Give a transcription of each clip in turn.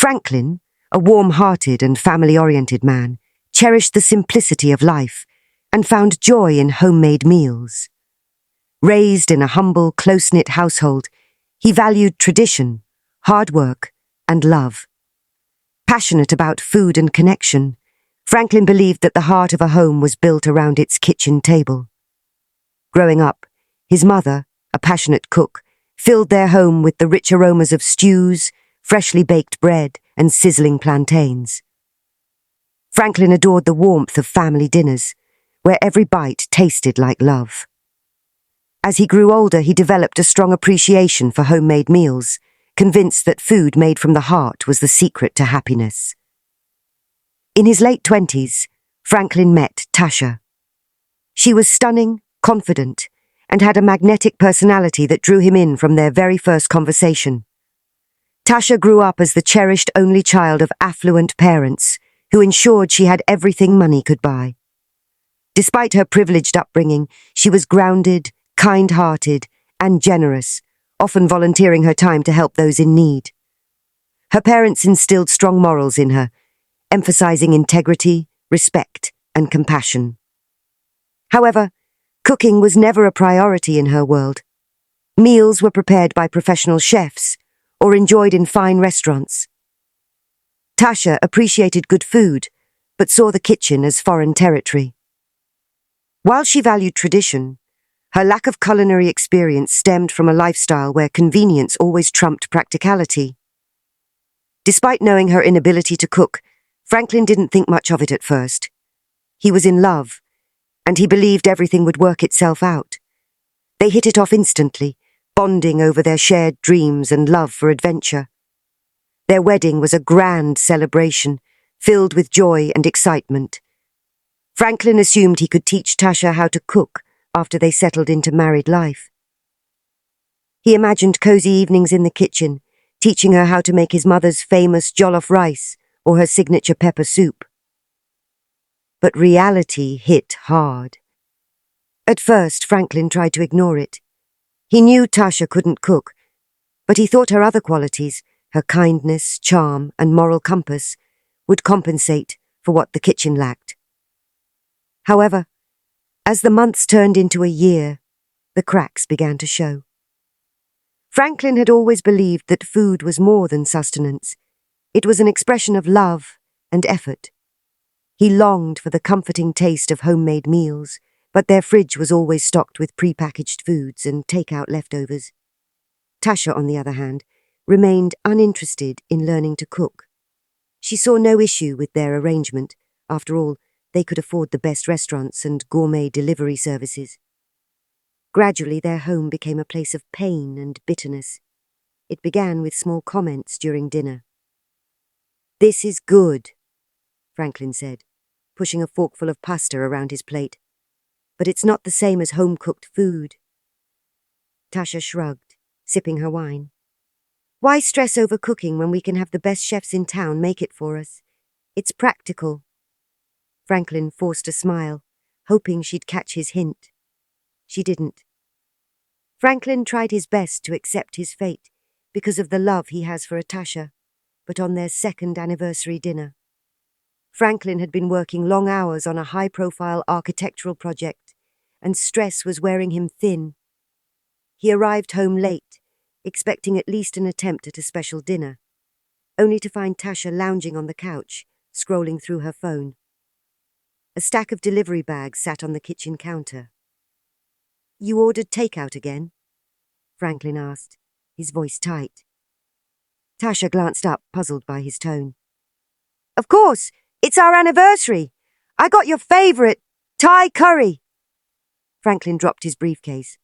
Franklin, a warm-hearted and family-oriented man, cherished the simplicity of life and found joy in homemade meals. Raised in a humble, close-knit household, he valued tradition, hard work, and love. Passionate about food and connection, Franklin believed that the heart of a home was built around its kitchen table. Growing up, his mother, a passionate cook, filled their home with the rich aromas of stews, freshly baked bread, and sizzling plantains. Franklin adored the warmth of family dinners, where every bite tasted like love. As he grew older, he developed a strong appreciation for homemade meals, convinced that food made from the heart was the secret to happiness. In his late 20s, Franklin met Tasha. She was stunning, confident, and had a magnetic personality that drew him in from their very first conversation. Tasha grew up as the cherished only child of affluent parents who ensured she had everything money could buy. Despite her privileged upbringing, she was grounded, kind-hearted, and generous, often volunteering her time to help those in need. Her parents instilled strong morals in her, emphasizing integrity, respect, and compassion. However, cooking was never a priority in her world. Meals were prepared by professional chefs or enjoyed in fine restaurants. Tasha appreciated good food, but saw the kitchen as foreign territory. While she valued tradition, her lack of culinary experience stemmed from a lifestyle where convenience always trumped practicality. Despite knowing her inability to cook, Franklin didn't think much of it at first. He was in love, and he believed everything would work itself out. They hit it off instantly, bonding over their shared dreams and love for adventure. Their wedding was a grand celebration, filled with joy and excitement. Franklin assumed he could teach Tasha how to cook after they settled into married life. He imagined cozy evenings in the kitchen, teaching her how to make his mother's famous jollof rice or her signature pepper soup. But reality hit hard. At first, Franklin tried to ignore it. He knew Tasha couldn't cook, but he thought her other qualities, her kindness, charm, and moral compass, would compensate for what the kitchen lacked. However, as the months turned into a year, the cracks began to show. Franklin had always believed that food was more than sustenance. It was an expression of love and effort. He longed for the comforting taste of homemade meals, but their fridge was always stocked with prepackaged foods and take-out leftovers. Tasha, on the other hand, remained uninterested in learning to cook. She saw no issue with their arrangement. After all, they could afford the best restaurants and gourmet delivery services. Gradually, their home became a place of pain and bitterness. It began with small comments during dinner. "This is good," Franklin said, pushing a forkful of pasta around his plate. "But it's not the same as home-cooked food." Tasha shrugged, sipping her wine. "Why stress over cooking when we can have the best chefs in town make it for us? It's practical." Franklin forced a smile, hoping she'd catch his hint. She didn't. Franklin tried his best to accept his fate because of the love he has for Tasha, but on their second anniversary dinner, Franklin had been working long hours on a high-profile architectural project, and stress was wearing him thin. He arrived home late, expecting at least an attempt at a special dinner, only to find Tasha lounging on the couch, scrolling through her phone. A stack of delivery bags sat on the kitchen counter. "You ordered takeout again?" Franklin asked, his voice tight. Tasha glanced up, puzzled by his tone. "Of course, it's our anniversary. I got your favorite Thai curry." Franklin dropped his briefcase.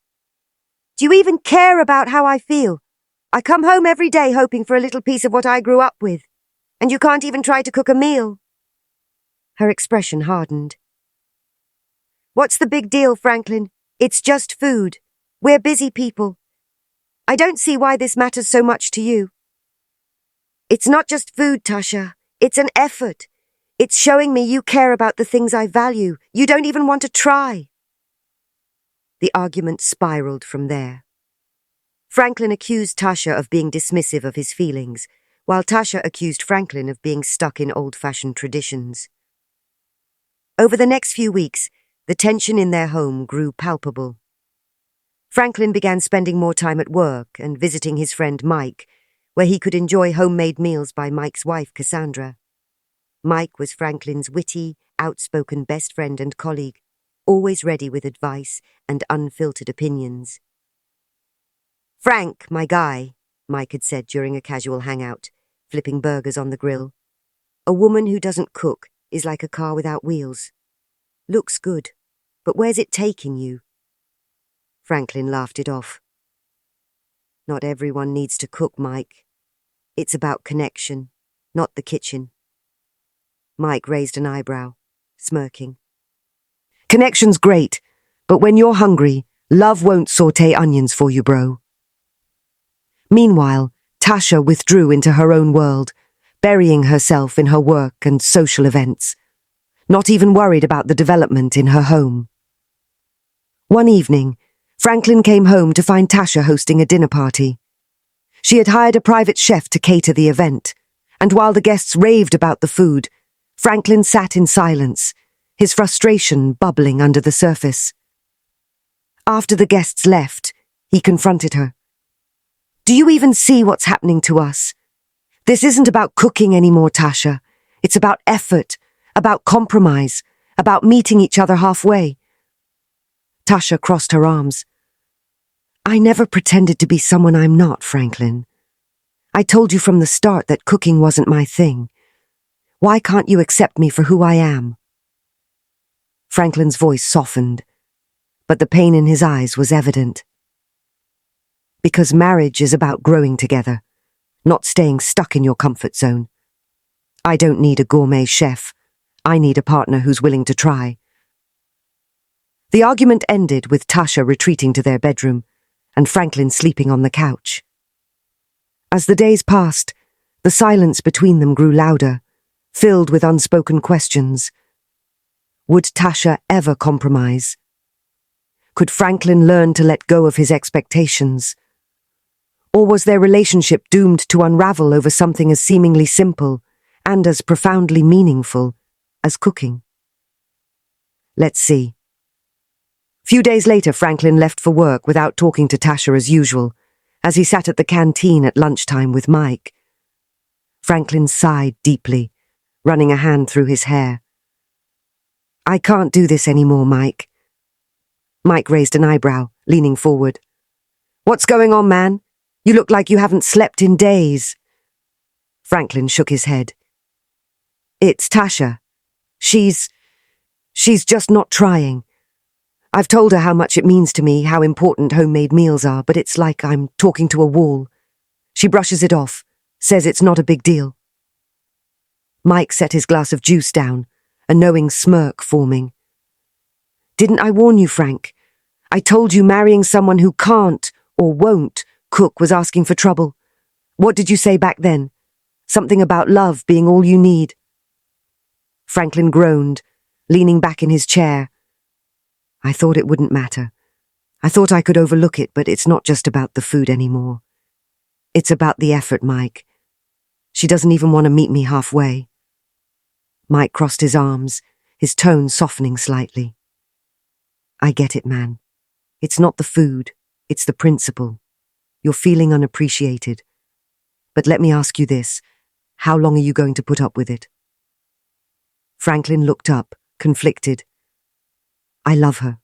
"Do you even care about how I feel? I come home every day hoping for a little piece of what I grew up with, and you can't even try to cook a meal." Her expression hardened. "What's the big deal, Franklin? It's just food. We're busy people. I don't see why this matters so much to you." "It's not just food, Tasha. It's an effort. It's showing me you care about the things I value. You don't even want to try." The argument spiraled from there. Franklin accused Tasha of being dismissive of his feelings, while Tasha accused Franklin of being stuck in old-fashioned traditions. Over the next few weeks, the tension in their home grew palpable. Franklin began spending more time at work and visiting his friend Mike, where he could enjoy homemade meals by Mike's wife, Cassandra. Mike was Franklin's witty, outspoken best friend and colleague, always ready with advice and unfiltered opinions. "Frank, my guy," Mike had said during a casual hangout, flipping burgers on the grill. "A woman who doesn't cook is like a car without wheels. Looks good, but where's it taking you?" Franklin laughed it off. "Not everyone needs to cook, Mike. It's about connection, not the kitchen." Mike raised an eyebrow, smirking. "Connection's great, but when you're hungry, love won't saute onions for you, bro." Meanwhile, Tasha withdrew into her own world, burying herself in her work and social events, not even worried about the development in her home. One evening, Franklin came home to find Tasha hosting a dinner party. She had hired a private chef to cater the event, and while the guests raved about the food, Franklin sat in silence, his frustration bubbling under the surface. After the guests left, he confronted her. "Do you even see what's happening to us? This isn't about cooking anymore, Tasha. It's about effort, about compromise, about meeting each other halfway." Tasha crossed her arms. "I never pretended to be someone I'm not, Franklin. I told you from the start that cooking wasn't my thing. Why can't you accept me for who I am?" Franklin's voice softened, but the pain in his eyes was evident. "Because marriage is about growing together, not staying stuck in your comfort zone. I don't need a gourmet chef. I need a partner who's willing to try." The argument ended with Tasha retreating to their bedroom and Franklin sleeping on the couch. As the days passed, the silence between them grew louder, filled with unspoken questions. Would Tasha ever compromise? Could Franklin learn to let go of his expectations? Or was their relationship doomed to unravel over something as seemingly simple and as profoundly meaningful as cooking? Let's see. Few days later, Franklin left for work without talking to Tasha as usual, as he sat at the canteen at lunchtime with Mike. Franklin sighed deeply, running a hand through his hair. "I can't do this anymore, Mike." Mike raised an eyebrow, leaning forward. "What's going on, man? You look like you haven't slept in days." Franklin shook his head. "It's Tasha. She's just not trying. I've told her how much it means to me, how important homemade meals are, but it's like I'm talking to a wall. She brushes it off, says it's not a big deal." Mike set his glass of juice down, a knowing smirk forming. "Didn't I warn you, Frank? I told you marrying someone who can't or won't cook was asking for trouble. What did you say back then? Something about love being all you need." Franklin groaned, leaning back in his chair. "I thought it wouldn't matter. I thought I could overlook it, but it's not just about the food anymore. It's about the effort, Mike. She doesn't even want to meet me halfway." Mike crossed his arms, his tone softening slightly. "I get it, man. It's not the food, it's the principle. You're feeling unappreciated. But let me ask you this. How long are you going to put up with it?" Franklin looked up, conflicted. "I love her.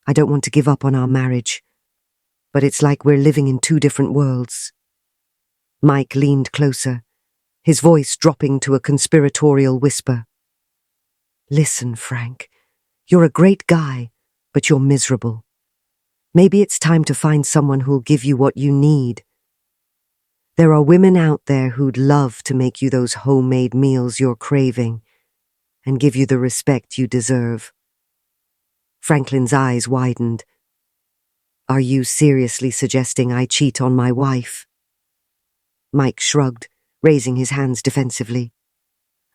I don't want to give up on our marriage. But it's like we're living in two different worlds." Mike leaned closer, his voice dropping to a conspiratorial whisper. "Listen, Frank, you're a great guy, but you're miserable. Maybe it's time to find someone who'll give you what you need. There are women out there who'd love to make you those homemade meals you're craving and give you the respect you deserve." Franklin's eyes widened. "Are you seriously suggesting I cheat on my wife?" Mike shrugged, raising his hands defensively.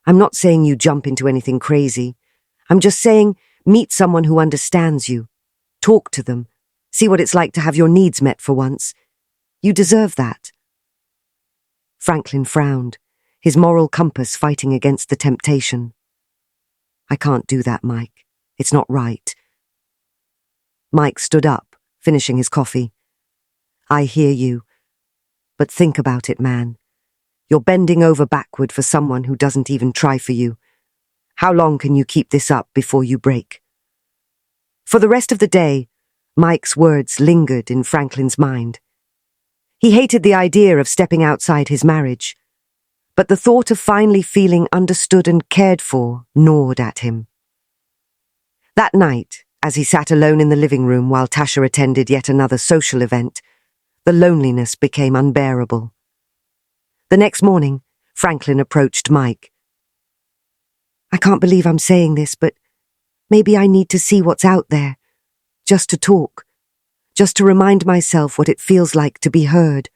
"I'm not saying you jump into anything crazy. I'm just saying meet someone who understands you. Talk to them. See what it's like to have your needs met for once. You deserve that." Franklin frowned, his moral compass fighting against the temptation. I can't do that, Mike. It's not right. Mike stood up, finishing his coffee. I hear you. But think about it, man. You're bending over backward for someone who doesn't even try for you. How long can you keep this up before you break? For the rest of the day, Mike's words lingered in Franklin's mind. He hated the idea of stepping outside his marriage, but the thought of finally feeling understood and cared for gnawed at him. That night, as he sat alone in the living room while Tasha attended yet another social event, the loneliness became unbearable. The next morning, Franklin approached Mike. I can't believe I'm saying this, but maybe I need to see what's out there, just to talk, just to remind myself what it feels like to be heard.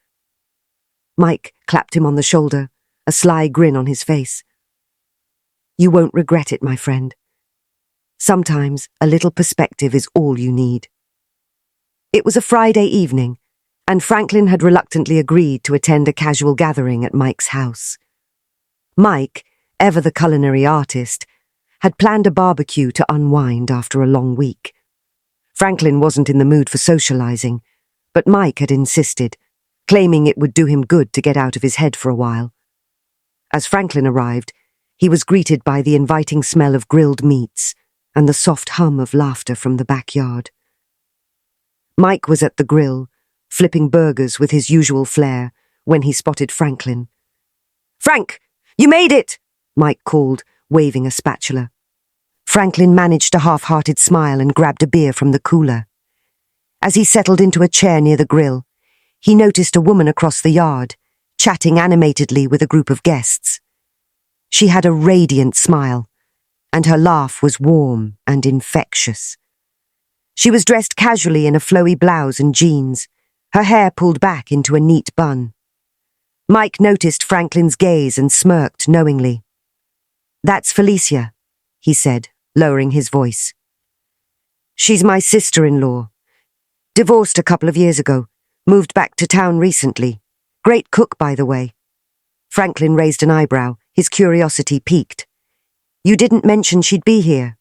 Mike clapped him on the shoulder, a sly grin on his face. You won't regret it, my friend. Sometimes a little perspective is all you need. It was a Friday evening, and Franklin had reluctantly agreed to attend a casual gathering at Mike's house. Mike, ever the culinary artist, had planned a barbecue to unwind after a long week. Franklin wasn't in the mood for socializing, but Mike had insisted, claiming it would do him good to get out of his head for a while. As Franklin arrived, he was greeted by the inviting smell of grilled meats and the soft hum of laughter from the backyard. Mike was at the grill, flipping burgers with his usual flair, when he spotted Franklin. Frank, you made it! Mike called, waving a spatula. Franklin managed a half-hearted smile and grabbed a beer from the cooler. As he settled into a chair near the grill, he noticed a woman across the yard, chatting animatedly with a group of guests. She had a radiant smile, and her laugh was warm and infectious. She was dressed casually in a flowy blouse and jeans, her hair pulled back into a neat bun. Mike noticed Franklin's gaze and smirked knowingly. That's Felicia, he said, lowering his voice. She's my sister-in-law. Divorced a couple of years ago, moved back to town recently. Great cook, by the way. Franklin raised an eyebrow, his curiosity piqued. You didn't mention she'd be here.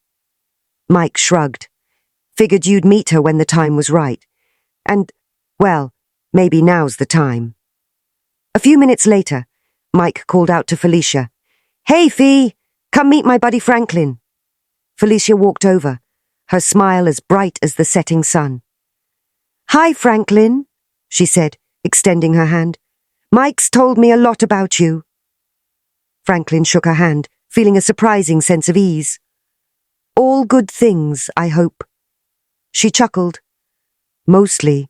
Mike shrugged. Figured you'd meet her when the time was right. And, well, maybe now's the time. A few minutes later, Mike called out to Felicia. Hey, Fee! Come meet my buddy Franklin. Felicia walked over, her smile as bright as the setting sun. Hi, Franklin, she said, extending her hand. Mike's told me a lot about you. Franklin shook her hand, feeling a surprising sense of ease. All good things, I hope. She chuckled. Mostly.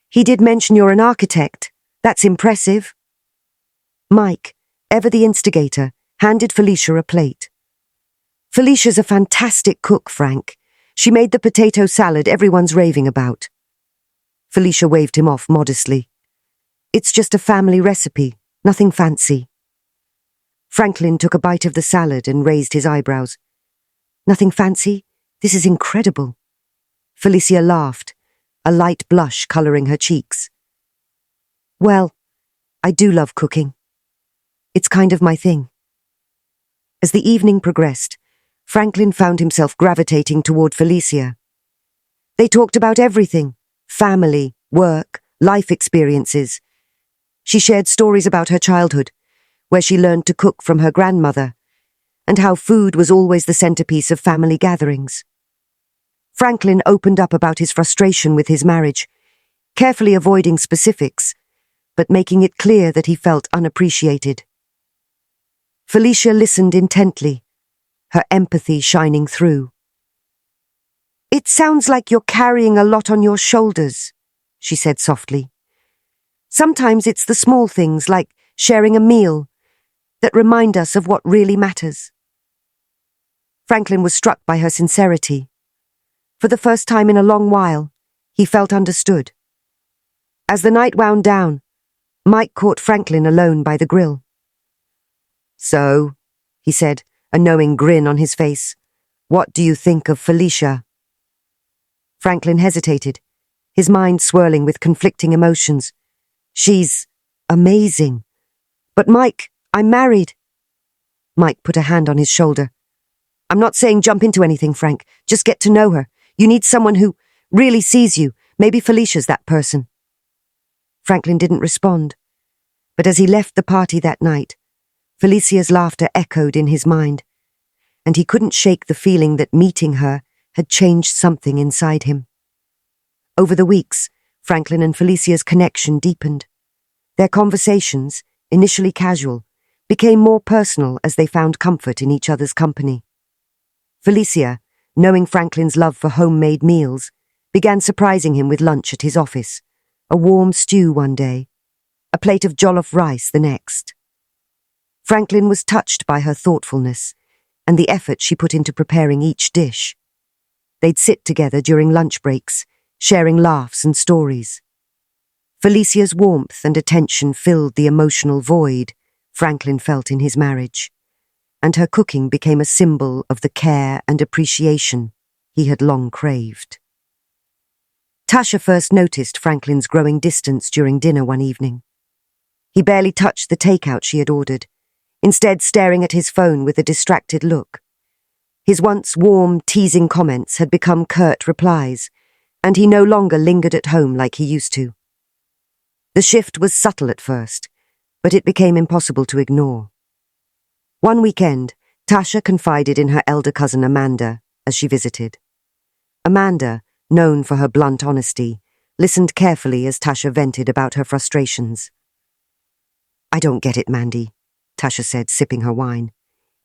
He did mention you're an architect. That's impressive. Mike, ever the instigator, handed Felicia a plate. Felicia's a fantastic cook, Frank. She made the potato salad everyone's raving about. Felicia waved him off modestly. It's just a family recipe, nothing fancy. Franklin took a bite of the salad and raised his eyebrows. Nothing fancy? This is incredible. Felicia laughed, a light blush coloring her cheeks. Well, I do love cooking. It's kind of my thing. As the evening progressed, Franklin found himself gravitating toward Felicia. They talked about everything: family, work, life experiences. She shared stories about her childhood, where she learned to cook from her grandmother, and how food was always the centerpiece of family gatherings. Franklin opened up about his frustration with his marriage, carefully avoiding specifics, but making it clear that he felt unappreciated. Felicia listened intently, her empathy shining through. It sounds like you're carrying a lot on your shoulders, she said softly. Sometimes it's the small things, like sharing a meal, that remind us of what really matters. Franklin was struck by her sincerity. For the first time in a long while, he felt understood. As the night wound down, Mike caught Franklin alone by the grill. So, he said, a knowing grin on his face, what do you think of Felicia? Franklin hesitated, his mind swirling with conflicting emotions. She's amazing, "But Mike, I'm married." Mike put a hand on his shoulder. "I'm not saying jump into anything, Frank. Just get to know her. You need someone who really sees you. Maybe Felicia's that person." Franklin didn't respond, but as he left the party that night, Felicia's laughter echoed in his mind, and he couldn't shake the feeling that meeting her had changed something inside him. Over the weeks, Franklin and Felicia's connection deepened. Their conversations, initially casual, became more personal as they found comfort in each other's company. Felicia, knowing Franklin's love for homemade meals, began surprising him with lunch at his office, a warm stew one day, a plate of jollof rice the next. Franklin was touched by her thoughtfulness and the effort she put into preparing each dish. They'd sit together during lunch breaks, sharing laughs and stories. Felicia's warmth and attention filled the emotional void Franklin felt in his marriage, and her cooking became a symbol of the care and appreciation he had long craved. Tasha first noticed Franklin's growing distance during dinner one evening. He barely touched the takeout she had ordered, instead staring at his phone with a distracted look. His once warm, teasing comments had become curt replies, and he no longer lingered at home like he used to. The shift was subtle at first, but it became impossible to ignore. One weekend, Tasha confided in her elder cousin Amanda as she visited. Amanda, known for her blunt honesty, listened carefully as Tasha vented about her frustrations. "I don't get it, Mandy," Tasha said, sipping her wine.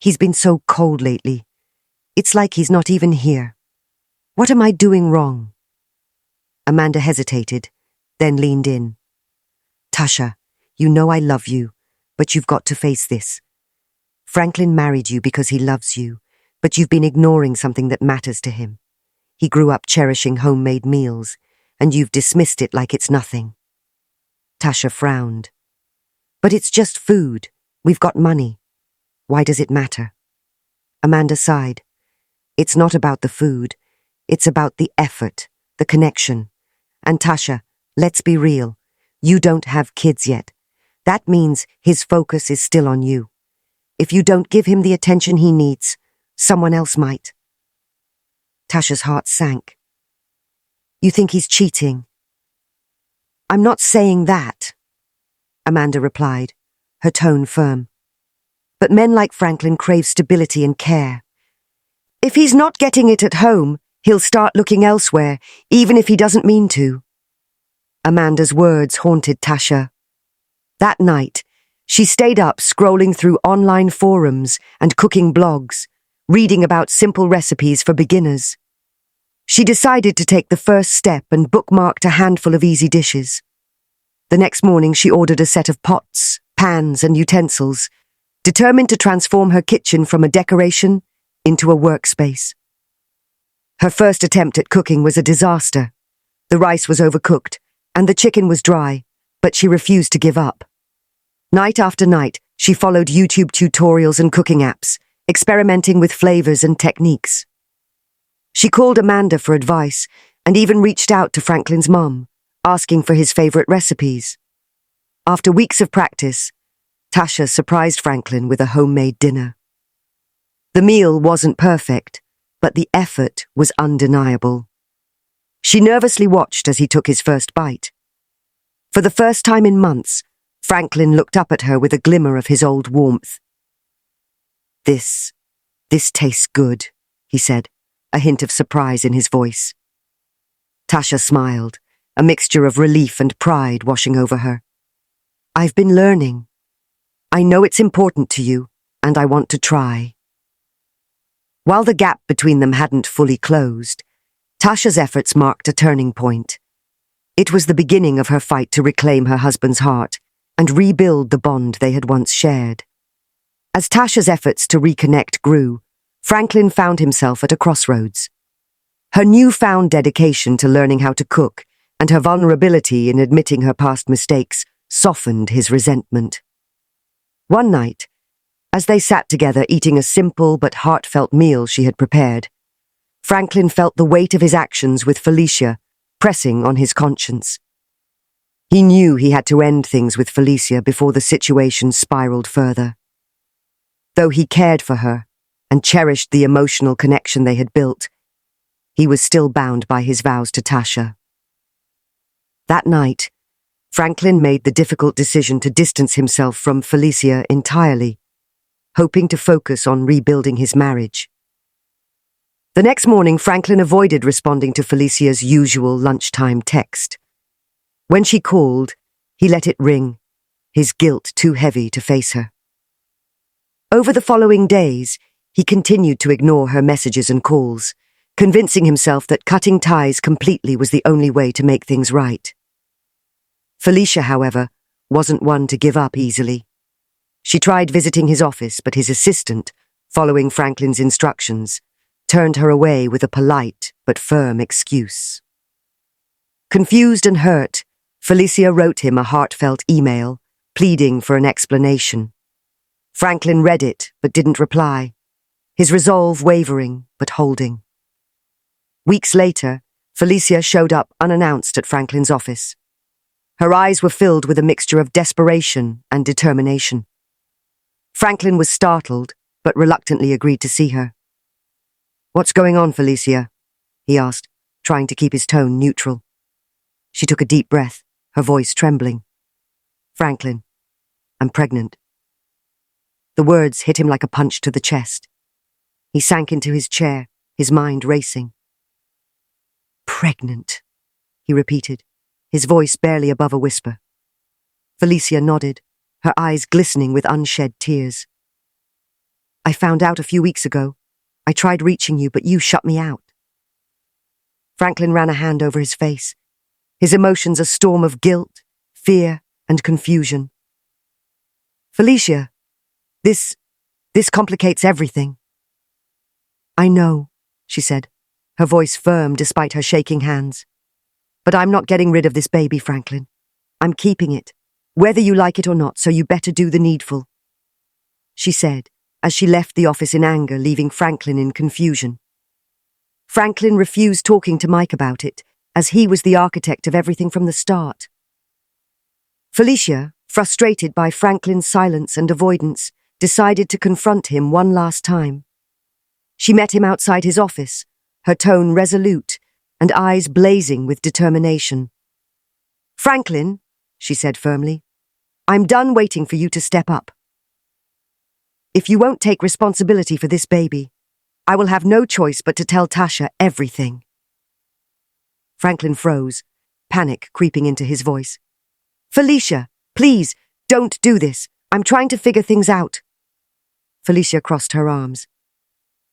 "He's been so cold lately. It's like he's not even here. What am I doing wrong?" Amanda hesitated, then leaned in. "Tasha, you know I love you, but you've got to face this. Franklin married you because he loves you, but you've been ignoring something that matters to him. He grew up cherishing homemade meals, and you've dismissed it like it's nothing." Tasha frowned. "But it's just food. We've got money. Why does it matter?" Amanda sighed. "It's not about the food. It's about the effort, the connection. And Tasha, let's be real. You don't have kids yet. That means his focus is still on you. If you don't give him the attention he needs, someone else might." Tasha's heart sank. "You think he's cheating?" "I'm not saying that," Amanda replied, her tone firm. "But men like Franklin crave stability and care. If he's not getting it at home, he'll start looking elsewhere, even if he doesn't mean to." Amanda's words haunted Tasha. That night, she stayed up scrolling through online forums and cooking blogs, reading about simple recipes for beginners. She decided to take the first step and bookmarked a handful of easy dishes. The next morning, she ordered a set of pots, pans, and utensils, determined to transform her kitchen from a decoration into a workspace. Her first attempt at cooking was a disaster. The rice was overcooked, and the chicken was dry, but she refused to give up. Night after night, she followed YouTube tutorials and cooking apps, experimenting with flavors and techniques. She called Amanda for advice and even reached out to Franklin's mom, asking for his favorite recipes. After weeks of practice, Tasha surprised Franklin with a homemade dinner. The meal wasn't perfect, but the effort was undeniable. She nervously watched as he took his first bite. For the first time in months, Franklin looked up at her with a glimmer of his old warmth. This tastes good," he said, a hint of surprise in his voice. Tasha smiled, a mixture of relief and pride washing over her. "I've been learning. I know it's important to you, and I want to try." While the gap between them hadn't fully closed, Tasha's efforts marked a turning point. It was the beginning of her fight to reclaim her husband's heart and rebuild the bond they had once shared. As Tasha's efforts to reconnect grew, Franklin found himself at a crossroads. Her newfound dedication to learning how to cook and her vulnerability in admitting her past mistakes softened his resentment. One night, as they sat together eating a simple but heartfelt meal she had prepared, Franklin felt the weight of his actions with Felicia pressing on his conscience. He knew he had to end things with Felicia before the situation spiraled further. Though he cared for her and cherished the emotional connection they had built, he was still bound by his vows to Tasha. That night, Franklin made the difficult decision to distance himself from Felicia entirely, hoping to focus on rebuilding his marriage. The next morning, Franklin avoided responding to Felicia's usual lunchtime text. When she called, he let it ring, his guilt too heavy to face her. Over the following days, he continued to ignore her messages and calls, convincing himself that cutting ties completely was the only way to make things right. Felicia, however, wasn't one to give up easily. She tried visiting his office, but his assistant, following Franklin's instructions, turned her away with a polite but firm excuse. Confused and hurt, Felicia wrote him a heartfelt email, pleading for an explanation. Franklin read it, but didn't reply, his resolve wavering but holding. Weeks later, Felicia showed up unannounced at Franklin's office. Her eyes were filled with a mixture of desperation and determination. Franklin was startled, but reluctantly agreed to see her. "What's going on, Felicia?" he asked, trying to keep his tone neutral. She took a deep breath, her voice trembling. "Franklin, I'm pregnant." The words hit him like a punch to the chest. He sank into his chair, his mind racing. "Pregnant," he repeated, his voice barely above a whisper. Felicia nodded, her eyes glistening with unshed tears. "I found out a few weeks ago. I tried reaching you, but you shut me out." Franklin ran a hand over his face, his emotions a storm of guilt, fear, and confusion. "Felicia, this complicates everything." "I know," she said, her voice firm despite her shaking hands. "But I'm not getting rid of this baby, Franklin. I'm keeping it, whether you like it or not, so you better do the needful," she said, as she left the office in anger, leaving Franklin in confusion. Franklin refused talking to Mike about it, as he was the architect of everything from the start. Felicia, frustrated by Franklin's silence and avoidance, decided to confront him one last time. She met him outside his office, her tone resolute and eyes blazing with determination. "Franklin," she said firmly, "I'm done waiting for you to step up. If you won't take responsibility for this baby, I will have no choice but to tell Tasha everything." Franklin froze, panic creeping into his voice. "Felicia, please, don't do this. I'm trying to figure things out." Felicia crossed her arms.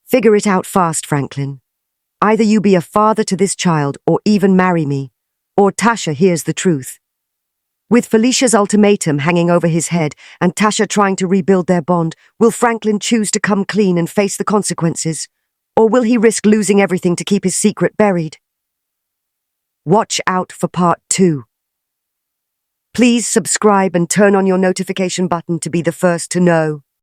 "Figure it out fast, Franklin. Either you be a father to this child or even marry me, or Tasha hears the truth." With Felicia's ultimatum hanging over his head and Tasha trying to rebuild their bond, will Franklin choose to come clean and face the consequences? Or will he risk losing everything to keep his secret buried? Watch out for part 2. Please subscribe and turn on your notification button to be the first to know.